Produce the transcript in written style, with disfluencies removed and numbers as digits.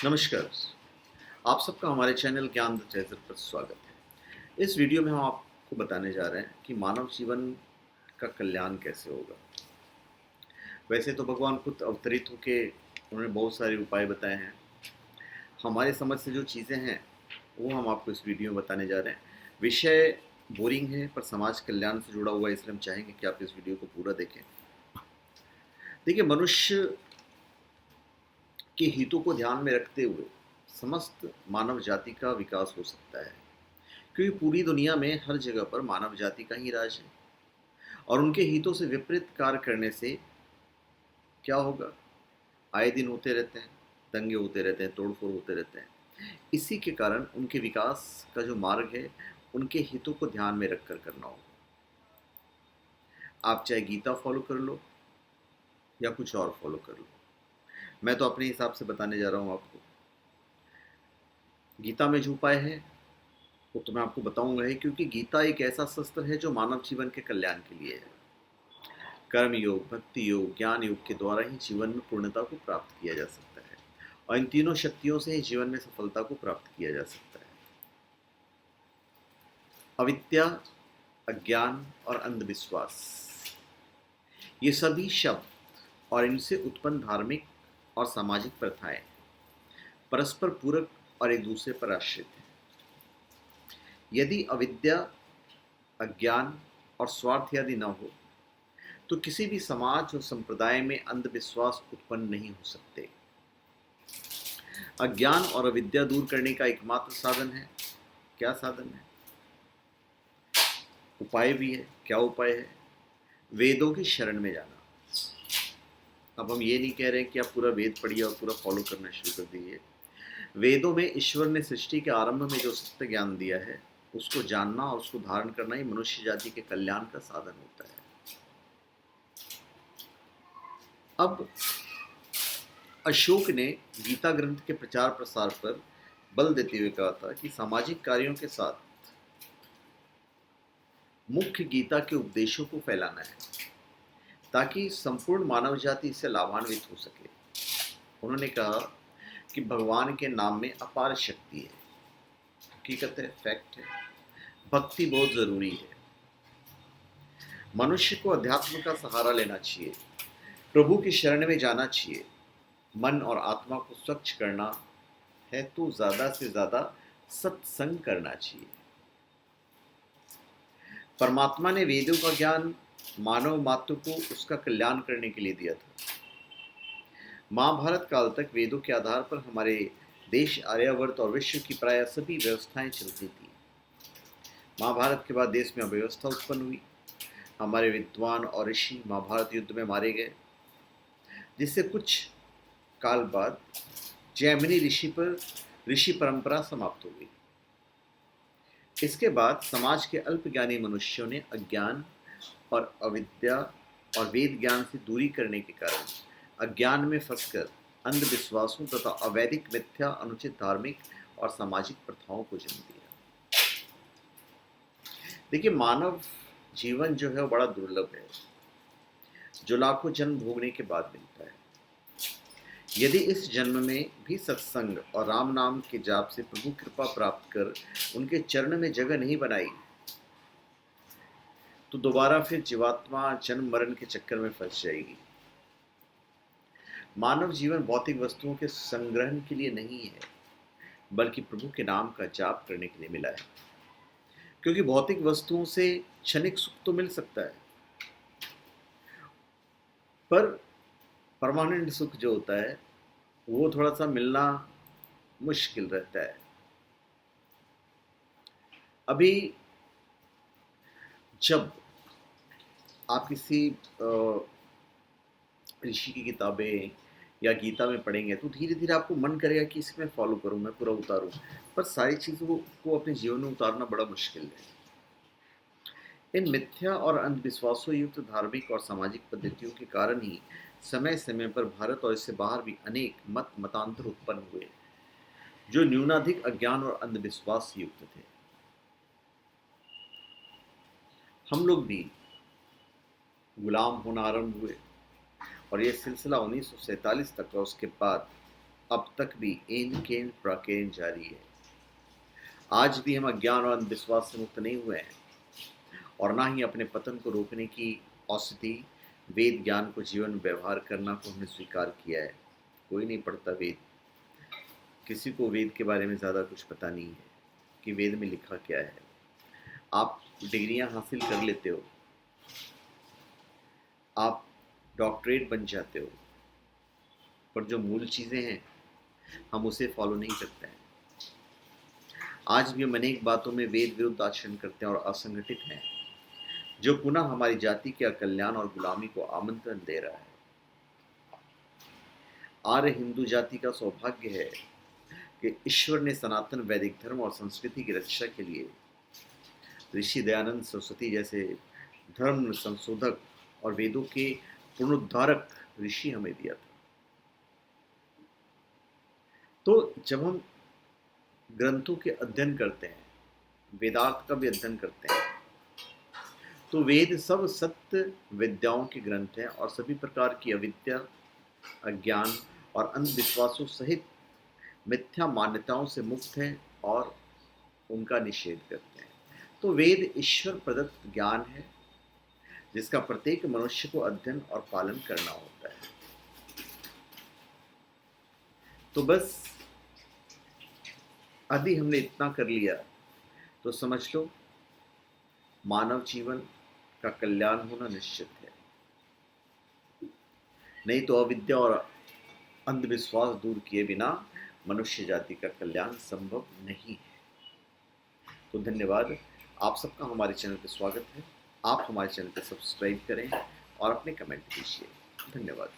नमस्कार। आप सबका हमारे चैनल ज्ञान द ट्रेजर पर स्वागत है। इस वीडियो में हम आपको बताने जा रहे हैं कि मानव जीवन का कल्याण कैसे होगा। वैसे तो भगवान खुद अवतरित होके उन्होंने बहुत सारे उपाय बताए हैं। हमारे समझ से जो चीज़ें हैं वो हम आपको इस वीडियो में बताने जा रहे हैं। विषय बोरिंग है पर समाज कल्याण से जुड़ा हुआ है, इसलिए हम चाहेंगे कि आप इस वीडियो को पूरा देखें। देखिए, मनुष्य के हितों को ध्यान में रखते हुए समस्त मानव जाति का विकास हो सकता है, क्योंकि पूरी दुनिया में हर जगह पर मानव जाति का ही राज है। और उनके हितों से विपरीत कार्य करने से क्या होगा? आए दिन होते रहते हैं, दंगे होते रहते हैं, तोड़फोड़ होते रहते हैं। इसी के कारण उनके विकास का जो मार्ग है उनके हितों को ध्यान में रखकर करना होगा। आप चाहे गीता फॉलो कर लो या कुछ और फॉलो कर लो, मैं तो अपने हिसाब से बताने जा रहा हूँ आपको। गीता में जो उपाय है वो तो मैं आपको बताऊंगा ही, क्योंकि गीता एक ऐसा शस्त्र है जो मानव जीवन के कल्याण के लिए है। कर्म योग, भक्ति योग, ज्ञान योग के द्वारा ही जीवन में पूर्णता को प्राप्त किया जा सकता है, और इन तीनों शक्तियों से ही जीवन में सफलता को प्राप्त किया जा सकता है। अविद्या, अज्ञान और अंधविश्वास, ये सभी शब्द और इनसे उत्पन्न धार्मिक और सामाजिक प्रथाएं परस्पर पूरक और एक दूसरे पर आश्रित हैं। यदि अविद्या, अज्ञान और स्वार्थ यदि न हो तो किसी भी समाज और संप्रदाय में अंधविश्वास उत्पन्न नहीं हो सकते। अज्ञान और अविद्या दूर करने का एकमात्र साधन है, क्या साधन है? उपाय भी है। क्या उपाय है? वेदों की शरण में जाना। अब हम ये नहीं कह रहे कि आप पूरा वेद पढ़िए और पूरा फॉलो करना शुरू कर दीजिए। वेदों में ईश्वर ने सृष्टि के आरंभ में जो सत्य ज्ञान दिया है उसको जानना और उसको धारण करना ही मनुष्य जाति के कल्याण का साधन होता है। अब अशोक ने गीता ग्रंथ के प्रचार प्रसार पर बल देते हुए कहा था कि सामाजिक कार्यों के साथ मुख्य गीता के उपदेशों को फैलाना है, ताकि संपूर्ण मानव जाति इससे लाभान्वित हो सके। उन्होंने कहा कि भगवान के नाम में अपार शक्ति है, हकीकत है, फैक्ट है। भक्ति बहुत जरूरी है। मनुष्य को अध्यात्म का सहारा लेना चाहिए, प्रभु की शरण में जाना चाहिए। मन और आत्मा को स्वच्छ करना है तो ज्यादा से ज्यादा सत्संग करना चाहिए। परमात्मा ने वेदों का ज्ञान मानव मात्र को उसका कल्याण करने के लिए दिया था। महाभारत काल तक वेदों के आधार पर हमारे देश, आर्यावर्त और विश्व की प्राय सभी व्यवस्थाएं चलती थी। महाभारत के बाद देश में अव्यवस्था उत्पन्न हुई। हमारे विद्वान और ऋषि महाभारत युद्ध में मारे गए, जिससे कुछ काल बाद जैमिनी ऋषि परंपरा समाप्त हो गई। इसके बाद समाज के अल्पज्ञानी मनुष्यों ने अज्ञान और अविद्या और वेद ज्ञान से दूरी करने के कारण अज्ञान में फंसकर अंधविश्वासों तथा अवैधिक, मिथ्या, अनुचित धार्मिक और सामाजिक प्रथाओं को जन्म दिया। देखिए, मानव जीवन जो है वो बड़ा दुर्लभ है, जो लाखों जन्म भोगने के बाद मिलता है। यदि इस जन्म में भी सत्संग और राम नाम के जाप से प्रभु कृपा प्राप्त कर उनके चरण में जगह नहीं बनाई तो दोबारा फिर जीवात्मा जन्म मरण के चक्कर में फंस जाएगी। मानव जीवन भौतिक वस्तुओं के संग्रहण के लिए नहीं है, बल्कि प्रभु के नाम का जाप करने के लिए मिला है। क्योंकि भौतिक वस्तुओं से क्षणिक सुख तो मिल सकता है, पर परमानेंट सुख जो होता है वो थोड़ा सा मिलना मुश्किल रहता है। अभी जब आप किसी ऋषि की किताबें या गीता में पढ़ेंगे तो धीरे धीरे आपको मन करेगा कि इसमें फॉलो करूं, मैं पूरा उतारूं, पर सारी चीज़ों को अपने जीवन में उतारना बड़ा मुश्किल है। इन मिथ्या और अंधविश्वासों युक्त धार्मिक और सामाजिक पद्धतियों के कारण ही समय समय पर भारत और इससे बाहर भी अनेक मतांतर उत्पन्न हुए, जो न्यूनाधिक अज्ञान और अंधविश्वास युक्त थे। हम लोग भी गुलाम होना आरंभ हुए और यह सिलसिला 1947 तक और उसके बाद अब तक भी एन केन प्राकेन जारी है। आज भी हम अज्ञान और अंधविश्वास से मुक्त नहीं हुए हैं और ना ही अपने पतन को रोकने की औषधि वेद ज्ञान को जीवन में व्यवहार करना को हमने स्वीकार किया है। कोई नहीं पढ़ता वेद, किसी को वेद के बारे में ज़्यादा कुछ पता नहीं है कि वेद में लिखा क्या है। आप डिग्रियां हासिल कर लेते हो, आप डॉक्टरेट बन जाते हो, पर जो मूल चीज़ें हैं हम उसे फॉलो नहीं करते हैं। आज भी हम अनेक बातों में वेद विरुद्ध आचरण करते हैं और असंगठित हैं, जो पुनः हमारी जाति के अकल्याण और गुलामी को आमंत्रण दे रहा है। आर्य हिंदू जाति का सौभाग्य है कि ईश्वर ने सनातन वैदिक धर्म और संस्कृति की रक्षा के लिए ऋषि दयानंद सरस्वती जैसे धर्म संशोधक और वेदों के पुनरुद्धारक ऋषि हमें दिया था। तो जब हम ग्रंथों के अध्ययन करते हैं, वेदार्थ का भी अध्ययन करते हैं, तो वेद सब सत्य विद्याओं के ग्रंथ हैं और सभी प्रकार की अविद्या, अज्ञान और अंधविश्वासों सहित मिथ्या मान्यताओं से मुक्त हैं और उनका निषेध करते हैं। तो वेद ईश्वर प्रदत्त ज्ञान है जिसका प्रत्येक मनुष्य को अध्ययन और पालन करना होता है। तो बस यदि हमने इतना कर लिया तो समझ लो मानव जीवन का कल्याण होना निश्चित है। नहीं तो अविद्या और अंधविश्वास दूर किए बिना मनुष्य जाति का कल्याण संभव नहीं है। तो धन्यवाद, आप सबका हमारे चैनल पर स्वागत है। आप हमारे चैनल को सब्सक्राइब करें और अपने कमेंट कीजिए। धन्यवाद।